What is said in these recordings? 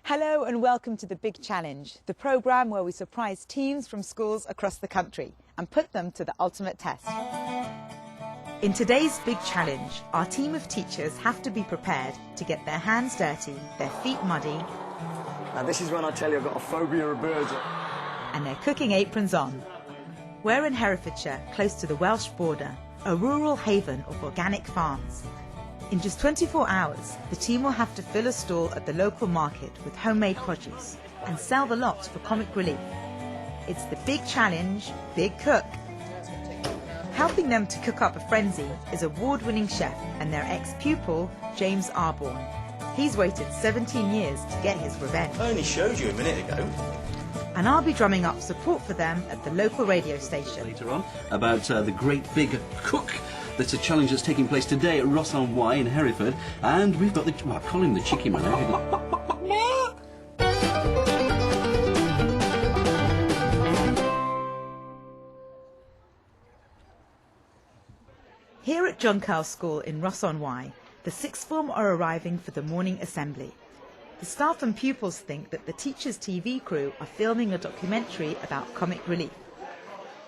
Hello and welcome to The Big Challenge, the programme where we surprise teams from schools across the country and put them to the ultimate test. In today's Big Challenge, our team of teachers have to be prepared to get their hands dirty, their feet muddy, and this is when I tell you I've got a phobia of birds, and their cooking aprons on. We're in Herefordshire, close to the Welsh border, a rural haven of organic farms. In just 24 hours, the team will have to fill a stall at the local market with homemade produce and sell the lot for comic relief. It's the Big Challenge, Big Cook. Helping them to cook up a frenzy is award-winning chef and their ex-pupil, James Arborn. He's waited 17 years to get his revenge. I only showed you a minute ago. And I'll be drumming up support for them at the local radio station. Later on, about the Great Big Cook. That's a challenge that's taking place today at Ross-On-Wye in Hereford. And we've got the... well, I call him the Chicky Man. Here at Kyrle School in Ross-On-Wye, the sixth form are arriving for the morning assembly. The staff and pupils think that the TeachersTV crew are filming a documentary about comic relief.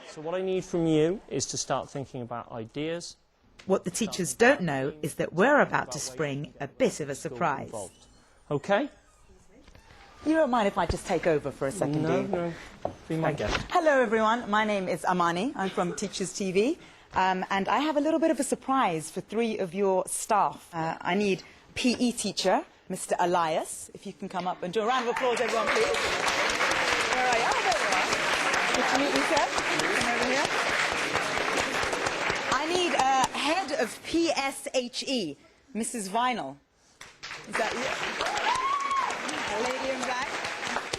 So what I need from you is to start thinking about ideas. What the teachers don't know is that we're about to spring a bit of a surprise. Okay? You don't mind if I just take over for a second, do you? No. Be my guest. Hello everyone, my name is Amani. I'm from TeachersTV. And I have a little bit of a surprise for three of your staff. I need PE teacher, Mr. Elias, if you can come up and do a round of applause, everyone, please. Where are you? Oh, there you are. Good to meet you, sir. Come over here. I need head of PSHE, Mrs. Vinyl. Is that you? A lady in black.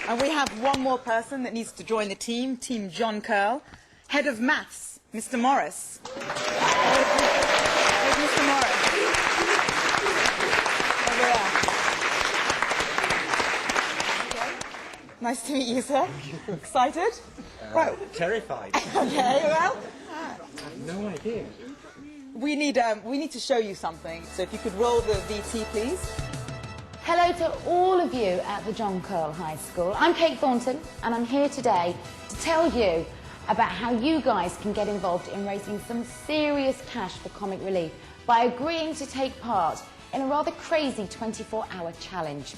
And we have one more person that needs to join the team, Team John Kyrle. Head of Maths, Mr. Morris. Where's Mr. Morris? Over there. Okay. Nice to meet you, sir. Excited? Right. Terrified. Okay, well, No idea. we need to show you something. So if you could roll the VT, please. Hello to all of you at the John Kyrle High School. I'm Kate Thornton and I'm here today to tell you about how you guys can get involved in raising some serious cash for comic relief by agreeing to take part in a rather crazy 24-hour challenge.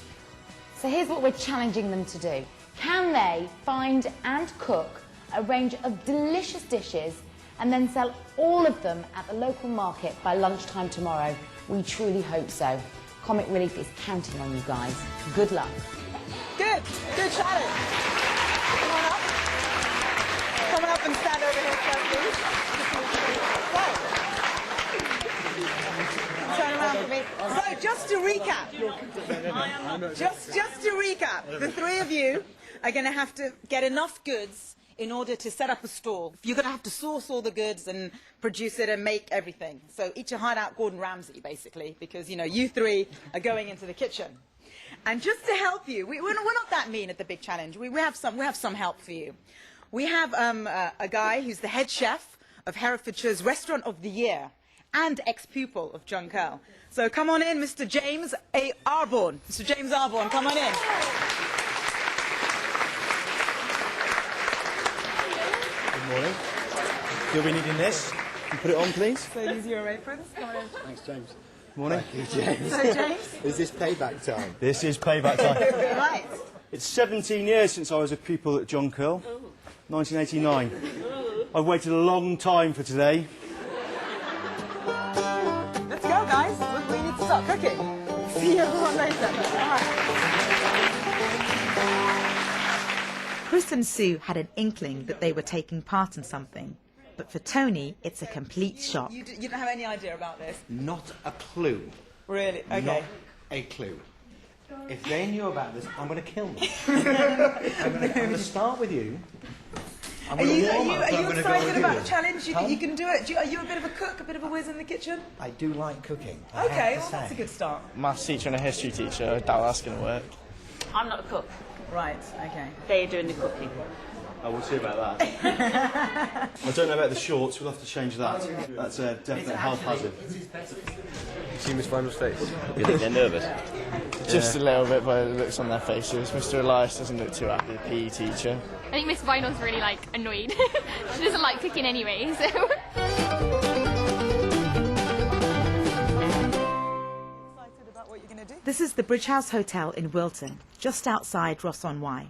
So here's what we're challenging them to do. Can they find and cook a range of delicious dishes and then sell all of them at the local market by lunchtime tomorrow? We truly hope so. Comic Relief is counting on you guys. Good luck. Good challenge. Come on up. Come on up and stand over here, sir, please. Turn around for me. So, just to recap. Just to recap, the three of you are going to have to get enough goods in order to set up a stall. You're going to have to source all the goods and produce it and make everything. So each a hideout Gordon Ramsay, basically, because, you know, you three are going into the kitchen. And just to help you, we're not that mean at the Big Challenge. We have some help for you. We have a guy who's the head chef of Herefordshire's Restaurant of the Year and ex-pupil of John Kyrle. So come on in, Mr. James A. Arborn. Mr. James Arborn, come on in. Good morning. You'll be needing this. Can you put it on, please? So these are your aprons. Come on in. Thanks, James. Morning. Thank you, James. So, James? Is this payback time? This is payback time. Right. It's 17 years since I was a pupil at John Kyrle. 1989. I've waited a long time for today. Let's go, guys. We need to start cooking. See everyone later. All right. Chris and Sue had an inkling that they were taking part in something. But for Tony, it's a complete shock. You don't have any idea about this? Not a clue. Really? Okay. Not a clue. If they knew about this, I'm going to kill them. I'm going to start with you. Are you excited about the challenge? You think you can do it? Are you a bit of a cook, a bit of a whiz in the kitchen? I do like cooking. Okay, well, that's a good start. Maths teacher and a history teacher. I doubt that's going to work. I'm not a cook. Right, okay. They're doing the cooking. I will see about that. I don't know about the shorts. We'll have to change that. That's a definite health hazard. You see Miss Vinyl's face? You think they're nervous? Just a little bit by the looks on their faces. Mr. Elias doesn't look too happy, the PE teacher. I think Miss Vinyl's really, annoyed. She doesn't like cooking anyway, so... This is the Bridge House Hotel in Wilton, just outside Ross-On-Wye.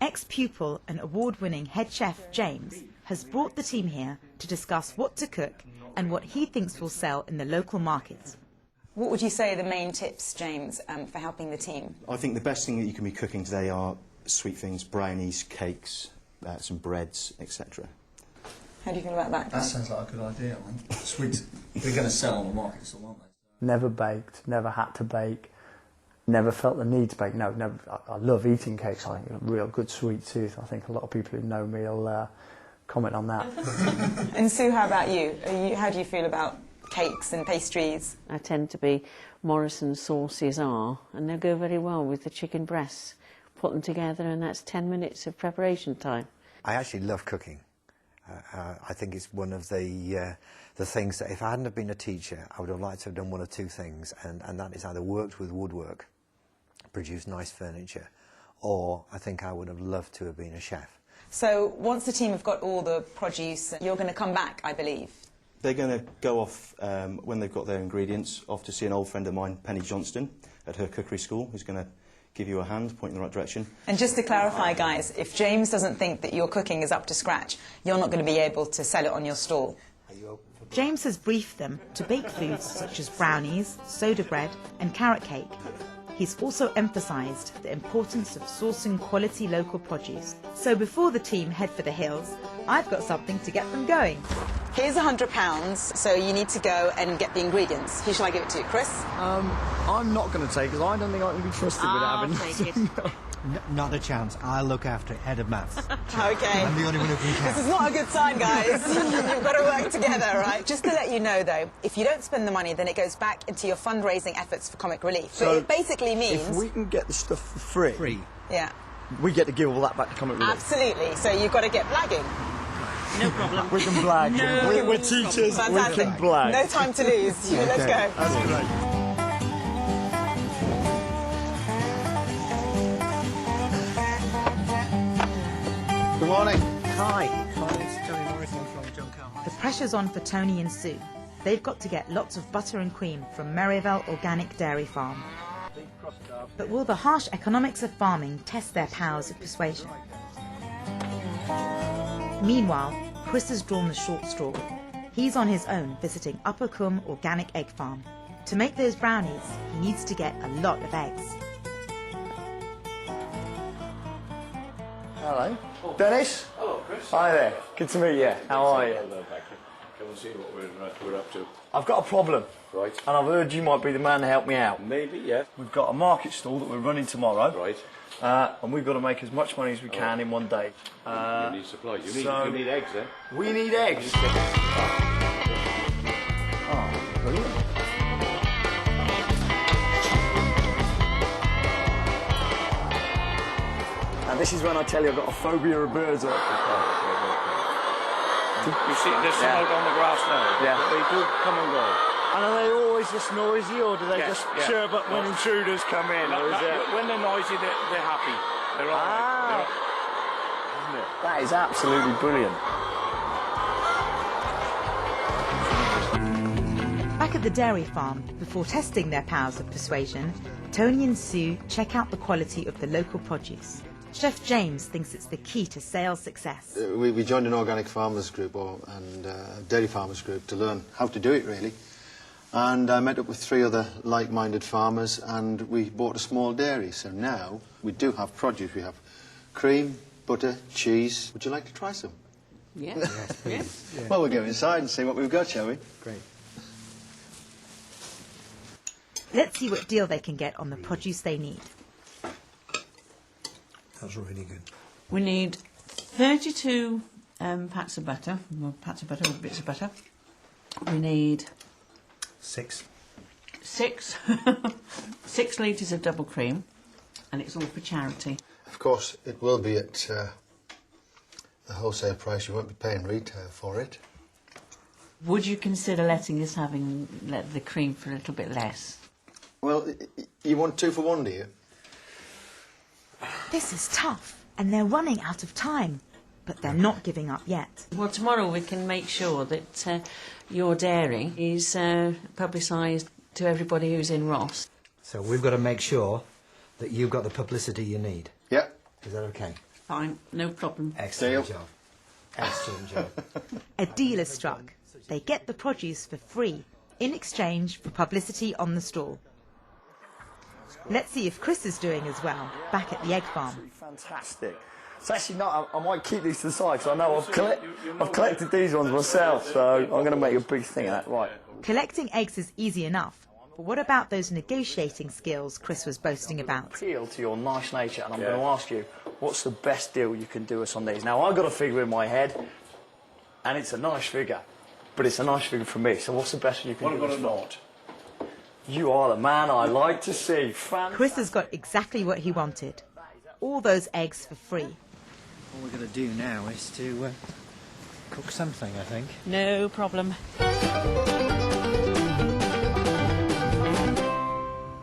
Ex-pupil and award-winning head chef James has brought the team here to discuss what to cook and what he thinks will sell in the local market. What would you say are the main tips, James, for helping the team? I think the best thing that you can be cooking today are sweet things, brownies, cakes, some breads, etc. How do you feel about that? That sounds like a good idea, man. Sweet. They're going to sell on the market still, aren't they? Never baked, never had to bake, never felt the need to bake. No, never. I love eating cakes. I think a real good sweet tooth. I think a lot of people who know me will comment on that. And Sue, how about you? How do you feel about cakes and pastries? I tend to be Morrison sauces are, and they go very well with the chicken breasts. Put them together and that's 10 minutes of preparation time. I actually love cooking. I think it's one of the things that if I hadn't have been a teacher, I would have liked to have done one of two things, and that is either worked with woodwork, produced nice furniture, or I think I would have loved to have been a chef. So once the team have got all the produce, you're going to come back, I believe. They're going to go off, when they've got their ingredients, off to see an old friend of mine, Penny Johnston, at her cookery school, who's going to give you a hand, point in the right direction. And just to clarify, guys, if James doesn't think that your cooking is up to scratch, you're not going to be able to sell it on your stall. James has briefed them to bake foods such as brownies, soda bread and carrot cake. He's also emphasised the importance of sourcing quality local produce. So before the team head for the hills, I've got something to get them going. Here's £100, so you need to go and get the ingredients. Who shall I give it to? Chris? I'm not going to take it. I don't think I can be trusted with having Take it. Not a chance. I'll look after it, head of maths. Okay. I'm the only one who can count. This is not a good sign, guys. You've got to work together, right? Just to let you know, though, if you don't spend the money, then it goes back into your fundraising efforts for Comic Relief. So it basically means... If we can get the stuff for free, yeah, we get to give all that back to Comic Relief. absolutely. So you've got to get blagging. No problem. We can blag. No. We're teachers. Fantastic. We can blag. No time to lose. Let's go. That's great. Good morning. Hi. It's Tony Morrison from John Kyrle. The pressure's on for Tony and Sue. They've got to get lots of butter and cream from Merivale Organic Dairy Farm. But will the harsh economics of farming test their powers of persuasion? Meanwhile, Chris has drawn the short straw. He's on his own visiting Upper Coombe Organic Egg Farm. To make those brownies, he needs to get a lot of eggs. Hello. Dennis? Hello, Chris. Hi there. Good to meet you. How are you? Hello, thank you. Come and see what we're up to. I've got a problem. Right. And I've heard you might be the man to help me out. Maybe, yeah. We've got a market stall that we're running tomorrow. Right. And we've got to make as much money as we can in one day. You need supply. You need eggs, then. We need eggs. Oh, brilliant. And this is when I tell you I've got a phobia of birds. You see, there's some out on the grass now. Yeah. They do come and go. And are they always just noisy, or do they just chirp up when intruders come in? Or is it... When they're noisy, they're happy. They're all right. That is absolutely brilliant. Back at the dairy farm, before testing their powers of persuasion, Tony and Sue check out the quality of the local produce. Chef James thinks it's the key to sales success. We joined an organic farmers group and a dairy farmers group to learn how to do it, really. And I met up with 3 other like-minded farmers and we bought a small dairy. So now we do have produce. We have cream, butter, cheese. Would you like to try some? Yeah. Yes, please. Yeah. Well, we'll go inside and see what we've got, shall we? Great. Let's see what deal they can get on the produce they need. That's really good. We need 32 pats of butter, or bits of butter. We need 6 6 litres of double cream, and it's all for charity. Of course, it will be at the wholesale price. You won't be paying retail for it. Would you consider letting us let the cream for a little bit less? Well, you want 2 for 1, do you? This is tough, and they're running out of time. But they're not giving up yet. Well, tomorrow we can make sure that your dairy is publicised to everybody who's in Ross. So we've got to make sure that you've got the publicity you need. Yep. Is that okay? Fine, no problem. Excellent job. Excellent job. A deal is struck. They get the produce for free in exchange for publicity on the stall. Let's see if Chris is doing as well back at the egg farm. Fantastic. It's actually not. I might keep these to the side because I know I've collected these ones myself, so I'm going to make a big thing of that. Right. Collecting eggs is easy enough, but what about those negotiating skills Chris was boasting about? Appeal to your nice nature, and I'm going to ask you, what's the best deal you can do us on these? Now, I've got a figure in my head, and it's a nice figure, but it's a nice figure for me. So, what's the best you can do us for? You are the man I like to see. Chris has got exactly what he wanted. All those eggs for free. All we're going to do now is to cook something, I think. No problem.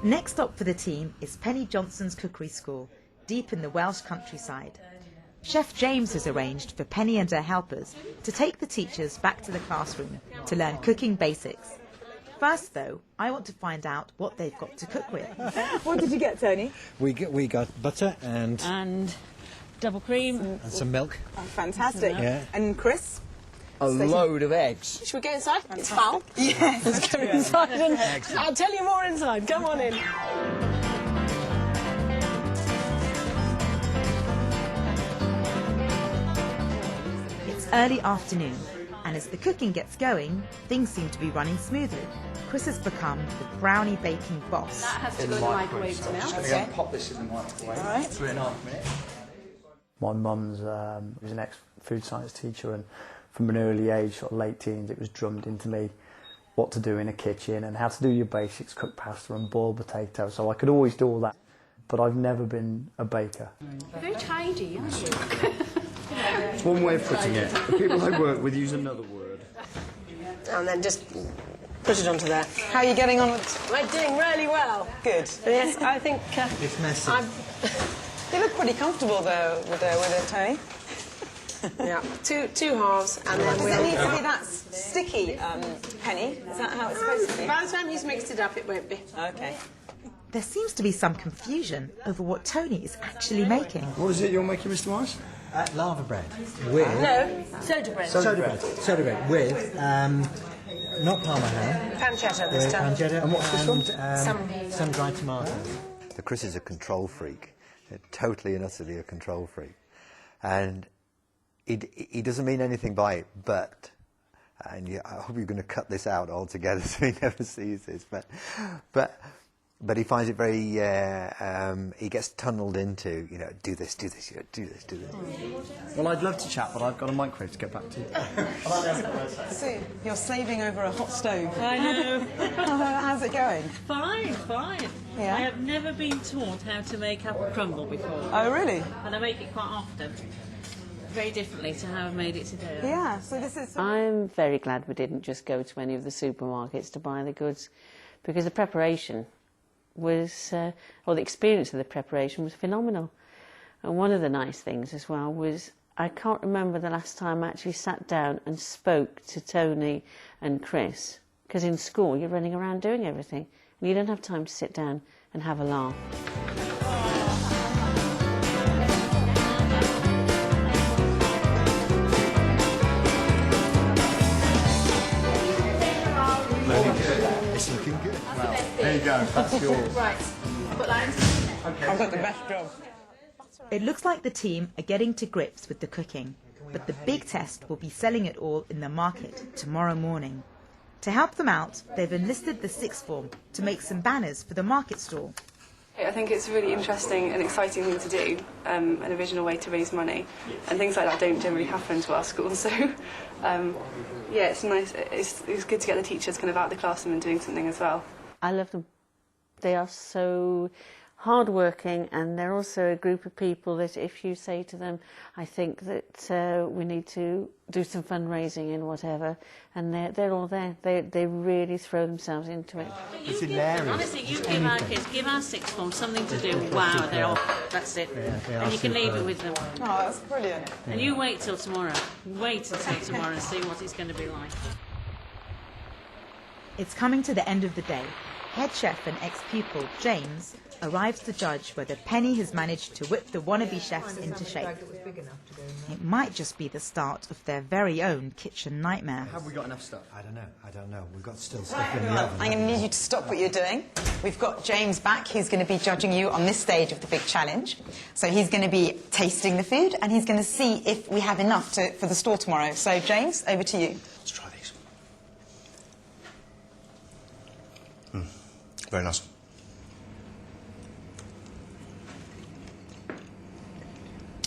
Next stop for the team is Penny Johnson's Cookery School, deep in the Welsh countryside. Chef James has arranged for Penny and her helpers to take the teachers back to the classroom to learn cooking basics. First, though, I want to find out what they've got to cook with. What did you get, Tony? We got butter and double cream. And some milk. Oh, fantastic. Yeah. And Chris? A load of eggs. Should we go inside? It's foul. Yes. Let's go inside and I'll tell you more inside. Come on in. It's early afternoon, and as the cooking gets going, things seem to be running smoothly. Chris has become the brownie baking boss. That has to go in the microwave to melt. Okay. Pop this in the microwave. All right. 3.5 minutes. My mum's was an ex-food science teacher, and from an early age, sort of late teens, it was drummed into me what to do in a kitchen and how to do your basics, cook pasta and boil potatoes. So I could always do all that, but I've never been a baker. You're very tidy, aren't you? It's one way of putting it. The people I work with use another word. And then just put it onto there. How are you getting on with... We're doing really well. Good. Yes, I think... It's messy. You look pretty comfortable, though, with it, Tony. Yeah, two halves, and then Does it need to be that sticky, Penny? Is that how it's supposed to be? By the time you've mixed it up, it won't be. Okay. There seems to be some confusion over what Tony is actually making. What is it you're making, Mr. Morris? Lava bread with... No, soda bread. Soda bread with, not Parmesan. Pancetta this time. Pancetta. And what's this one? Some dried tomatoes. The Chris is a control freak, totally and utterly a control freak. And he doesn't mean anything by it, but, and I hope you're going to cut this out altogether so he never sees this, but he finds it very, he gets tunnelled into, you know, do this. Well, I'd love to chat, but I've got a microwave to get back to. So, you're slaving over a hot stove. I know. How's it going? Fine. Yeah. I have never been taught how to make apple crumble before. Oh, really? And I make it quite often. Very differently to how I've made it today. Yeah, so this is... I'm very glad we didn't just go to any of the supermarkets to buy the goods, because the preparation was, or the experience of the preparation was phenomenal. And one of the nice things as well was, I can't remember the last time I actually sat down and spoke to Tony and Chris, because in school you're running around doing everything, and you don't have time to sit down and have a laugh. It's looking good. Well, there you go. That's yours. Right, put that in. Okay. I've got the best job. It looks like the team are getting to grips with the cooking, but the big test will be selling it all in the market tomorrow morning. To help them out, they've enlisted the sixth form to make some banners for the market stall. I think it's a really interesting and exciting thing to do, an original way to raise money, and things like that don't generally happen to our school. So, yeah, it's nice. It's good to get the teachers kind of out of the classroom and doing something as well. I love them. They are so hard-working, and they're also a group of people that if you say to them, I think that we need to do some fundraising and whatever, and they're all there. They really throw themselves into it. It's hilarious. Honestly, you give our kids, give our sixth form something to do. Wow, they're all, that's it. And you can leave it with them. Oh, that's brilliant. And you wait till tomorrow. Wait until tomorrow and see what it's going to be like. It's coming to the end of the day. Head chef and ex-pupil, James, arrives to judge whether Penny has managed to whip the wannabe chefs into shape. It might just be the start of their very own kitchen nightmare. Have we got enough stuff? I don't know. We've got still stuff in the oven. I'm going to need you to stop what you're doing. We've got James back, who's going to be judging you on this stage of the big challenge. So he's going to be tasting the food, and he's going to see if we have enough for the store tomorrow. So, James, over to you. Let's try these. Very nice.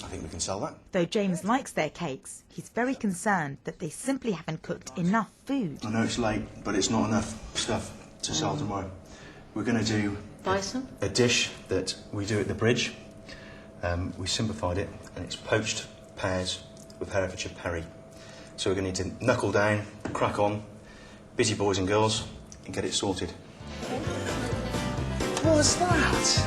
I think we can sell that. Though James likes their cakes, he's very concerned that they simply haven't cooked enough food. I know it's late, but it's not enough stuff to sell tomorrow. We're going to do a dish that we do at the bridge. We simplified it, and it's poached pears with Herefordshire perry. So we're going to need to knuckle down, crack on, busy boys and girls, and get it sorted. What's that?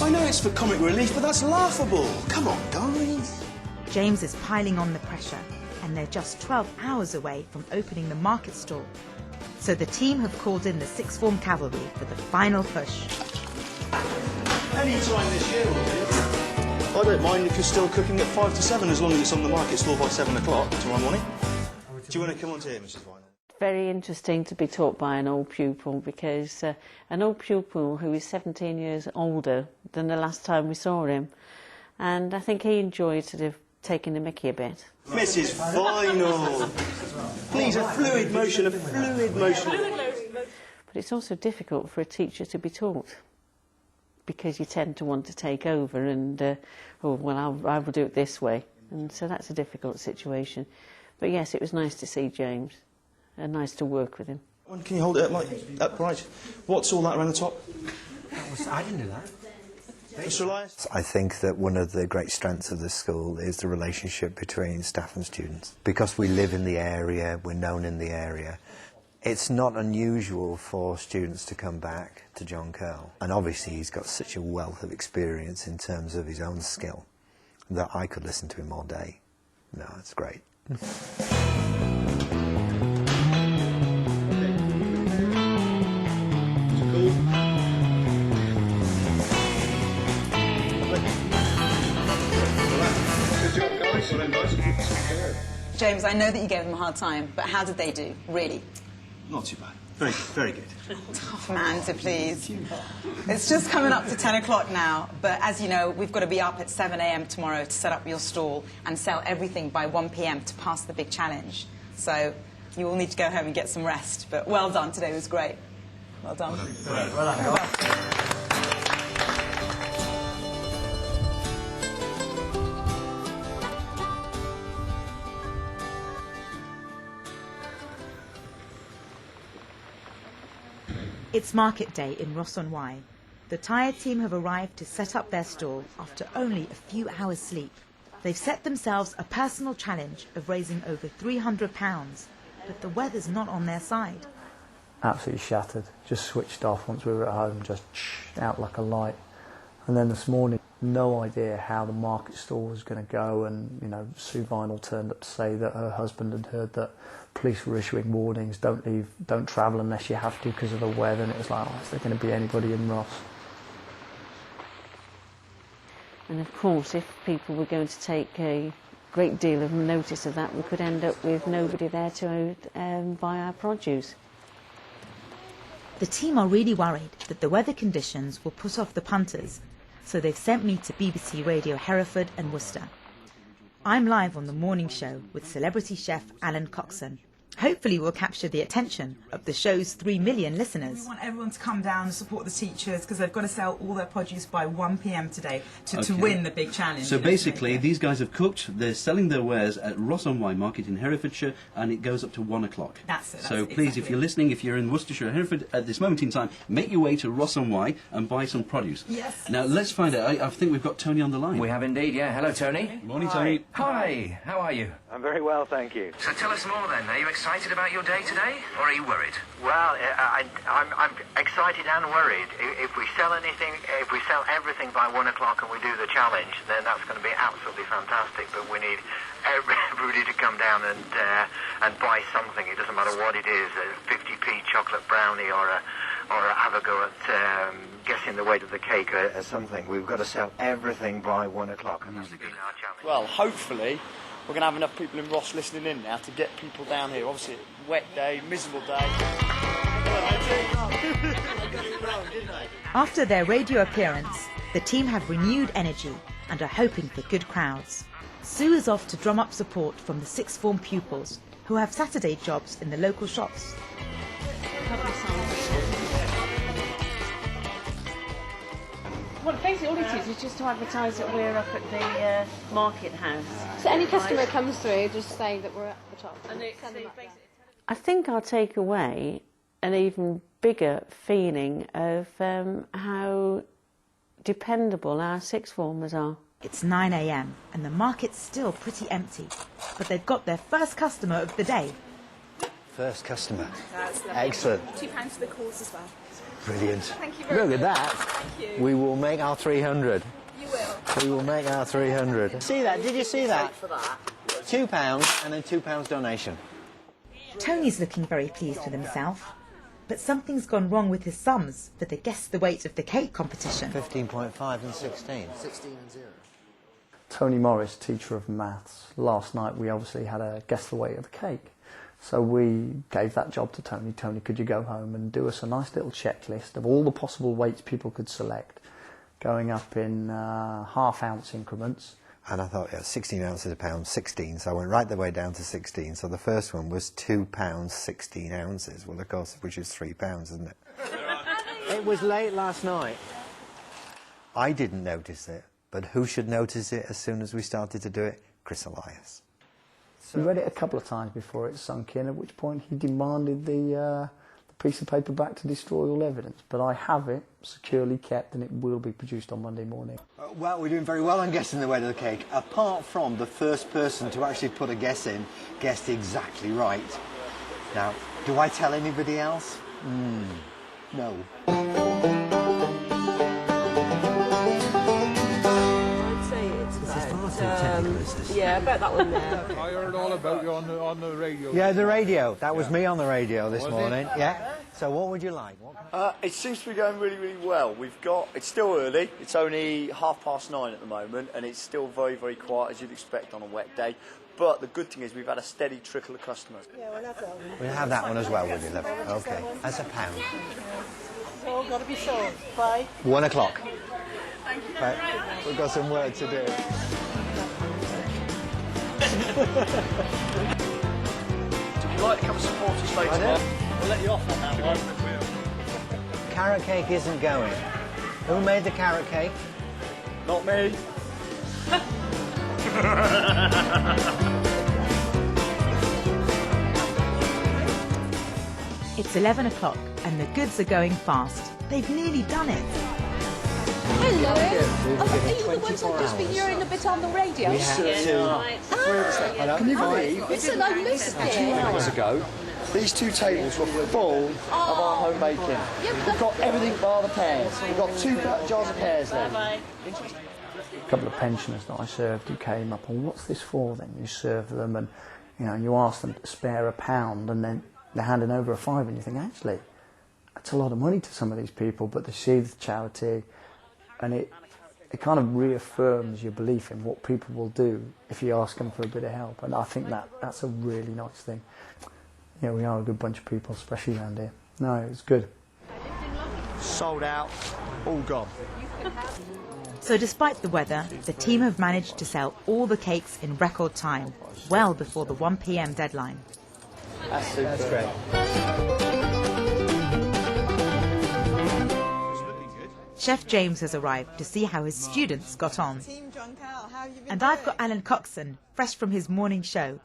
I know it's for comic relief, but that's laughable. Come on, guys. James is piling on the pressure, and they're just 12 hours away from opening the market stall. So the team have called in the sixth form cavalry for the final push. Any time this year, I don't mind if you're still cooking at 5 to 7, as long as it's on the market stall by 7 o'clock tomorrow morning. Do you want to come on to here, Mrs. White? Very interesting to be taught by an old pupil, because an old pupil who is 17 years older than the last time we saw him, and I think he enjoyed sort of taking the mickey a bit. Mrs. Final! Please, a fluid motion, a fluid motion. But it's also difficult for a teacher to be taught, because you tend to want to take over and, oh, well, I will do it this way. And so that's a difficult situation. But yes, it was nice to see James. And nice to work with him. Can you hold it up, like, upright? What's all that around the top? I didn't do that. Mr. Elias? I think that one of the great strengths of this school is the relationship between staff and students. Because we live in the area, we're known in the area, it's not unusual for students to come back to John Kyrle. And obviously he's got such a wealth of experience in terms of his own skill that I could listen to him all day. No, it's great. James, I know that you gave them a hard time, but how did they do, really? Not too bad. Very good, very good. Tough man to please. It's just coming up to 10 o'clock now, but as you know, we've got to be up at 7 a.m. tomorrow to set up your stall and sell everything by 1 p.m. to pass the big challenge. So you all need to go home and get some rest, but well done, today was great. Well done. Well done. It's market day in Ross-On-Wye. The tired team have arrived to set up their stall after only a few hours' sleep. They've set themselves a personal challenge of raising over £300, but the weather's not on their side. Absolutely shattered. Just switched off once we were at home, just out like a light. And then this morning, no idea how the market stall was going to go, and Sue Vinyl turned up to say that her husband had heard that police were issuing warnings, don't travel unless you have to because of the weather, and it was like, oh, is there going to be anybody in Ross? And of course, if people were going to take a great deal of notice of that, we could end up with nobody there to buy our produce. The team are really worried that the weather conditions will put off the punters, so they've sent me to BBC Radio Hereford and Worcester. I'm live on the morning show with celebrity chef Alan Coxon. Hopefully we'll capture the attention of the show's 3 million listeners. We want everyone to come down and support the teachers because they've got to sell all their produce by 1 p.m. today to win the big challenge. So basically, these guys have cooked, they're selling their wares at Ross-On-Wye Market in Herefordshire, and it goes up to 1 o'clock. That's it. So please, if you're listening, if you're in Worcestershire or Hereford at this moment in time, make your way to Ross-On-Wye and buy some produce. Yes. Now, let's find out. I think we've got Tony on the line. We have indeed, yeah. Hello, Tony. Morning, Tony. Hi. How are you? I'm very well, thank you. So tell us more then. Are you excited about your day today, or are you worried? Well, I'm excited and worried. If we sell anything, if we sell everything by 1 o'clock and we do the challenge, then that's going to be absolutely fantastic. But we need everybody to come down and buy something. It doesn't matter what it is, a 50p chocolate brownie or have a go at guessing the weight of the cake or something. We've got to sell everything by 1 o'clock, and that's been our challenge. Well, hopefully we're going to have enough people in Ross listening in now to get people down here. Obviously, wet day, miserable day. After their radio appearance, the team have renewed energy and are hoping for good crowds. Sue is off to drum up support from the sixth form pupils who have Saturday jobs in the local shops. Well, basically all it is just to advertise that we're up at the market house. So any customer comes through, just say that we're at the top. I think I'll take away an even bigger feeling of how dependable our sixth formers are. It's 9 a.m. and the market's still pretty empty, but they've got their first customer of the day. First customer. That's lovely. Excellent. £2 for the course as well. Brilliant. Thank you very Look much. at that. Thank you. We will make our 300. You will. We will make our 300. See that? Did you see that? £2 and then £2 donation. Tony's looking very pleased with himself, but something's gone wrong with his sums for the Guess the Weight of the Cake competition. 15.5 and 16. 16 and 0. Tony Morris, teacher of maths. Last night we obviously had a guess the weight of the cake. So we gave that job to Tony. Tony, could you go home and do us a nice little checklist of all the possible weights people could select, going up in half-ounce increments. And I thought, yeah, 16 ounces a pound, 16. So I went right the way down to 16. So the first one was £2, 16 ounces. Well, of course, which is £3, isn't it? It was late last night. I didn't notice it, but who should notice it as soon as we started to do it? Chris Elias. We read it a couple of times before it sunk in, at which point he demanded the piece of paper back to destroy all evidence. But I have it securely kept and it will be produced on Monday morning. Well, we're doing very well on guessing the weight of the cake, apart from the first person to actually put a guess in guessed exactly right. Now, do I tell anybody else? No. Yeah, I bet that one there. I heard all about you on the radio. Yeah, the radio. That was me on the radio this morning. Yeah. So what would you like? It seems to be going really, really well. It's still early. It's only 9:30 at the moment, and it's still very, very quiet, as you'd expect on a wet day. But the good thing is we've had a steady trickle of customers. Yeah, we'll have that one. We'll have that one as well, would you, love? Okay. That's £1. It's all got to be sold by 1 o'clock. Right. We've got some work to do. Would you like to come support us later on? We'll let you off on that one. Carrot cake isn't going. Who made the carrot cake? Not me. It's 11 o'clock and the goods are going fast. They've nearly done it. Hello. Are you the ones I've just been hearing a bit on the radio? We have to. Can you believe? Listen, I missed it. 2 hours ago, these two tables were full of our home baking. We've got everything bar the pears. We've got 2 jars of pears there. A couple of pensioners that I served who came up, and what's this for then? You serve them and you ask them to spare £1 and then they're handing over £5 and you think, actually, that's a lot of money to some of these people, but they see the charity and it kind of reaffirms your belief in what people will do if you ask them for a bit of help, and I think that's a really nice thing. Yeah, we are a good bunch of people, especially around here. No, it's good. Sold out, all gone. So despite the weather, the team have managed to sell all the cakes in record time, well before the 1 p.m. deadline. That's great. Chef James has arrived to see how his students got on. And I've got Alan Coxon, fresh from his morning show,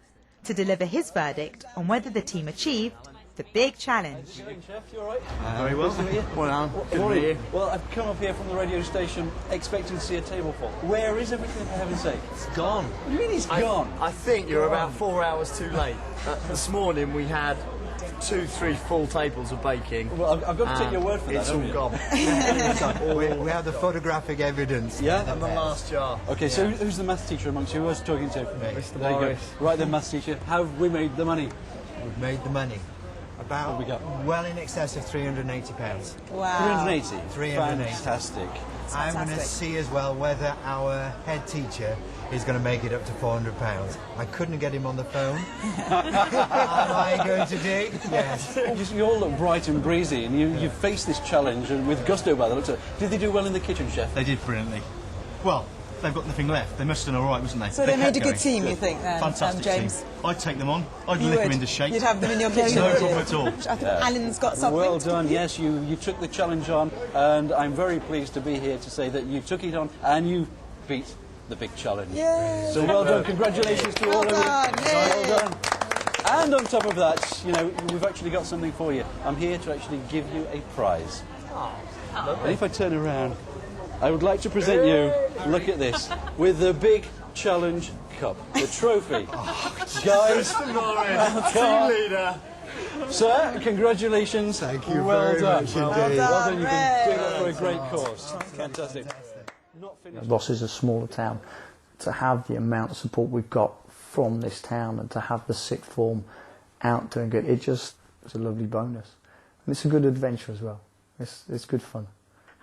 to deliver his verdict on whether the team achieved the big challenge. Chef, you all right? Very well. Well, Alan, good to meet you. Well, I've come up here from the radio station expecting to see a table full. Where is everything, for heaven's sake? It's gone. What do you mean it's gone? I think you're about 4 hours too late. This morning we had 2, 3 full tables of baking. Well, I've got to take your word for that. It's all gone. We have the photographic evidence. Yeah? And the last jar. Okay, so who's the maths teacher amongst you? Who I was talking to? Mr. There you go. Morris. Right then, maths teacher. How have we made the money? We've made the money. About What we got? well in excess of £380. Wow. 380? 380. Fantastic. I'm going to see as well whether our head teacher is going to make it up to £400. I couldn't get him on the phone. Am I going to do? Yes. You all look bright and breezy, and you faced this challenge and with gusto by the looks of it. Did they do well in the kitchen, Chef? They did brilliantly. Well, they've got nothing left. They must have done all right, wasn't they? So they made a kept good going. team, you think, then, Fantastic James? team. I'd take them on. I'd You lick them would. into shape. You'd have them in your kitchen. No would you? problem at all. I think Alan's got something. Well done, yes, you took the challenge on, and I'm very pleased to be here to say that you took it on and you beat the big challenge. Yay. So well done, congratulations to all of you. Well done. And on top of that, you know, we've actually got something for you. I'm here to actually give you a prize. And if I turn around, I would like to present you, look at this, with the big challenge cup, the trophy. Guys, Team leader. sir, congratulations. Thank you well very done. much Well indeed. done, you've been doing that for a great cause. Fantastic. Ross is a smaller town. To have the amount of support we've got from this town and to have the sixth form out doing good, it's a lovely bonus. And it's a good adventure as well. It's good fun.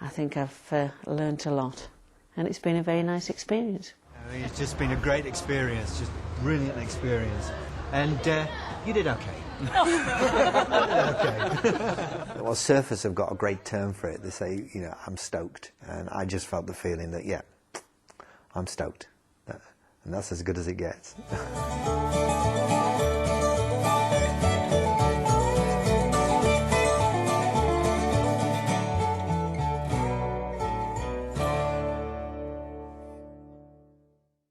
I think I've learnt a lot, and it's been a very nice experience. It's just been a great experience, just brilliant experience. And you did okay. Well, surfers have got a great term for it. They say, you know, I'm stoked. And I just felt the feeling that, yeah, I'm stoked. And that's as good as it gets.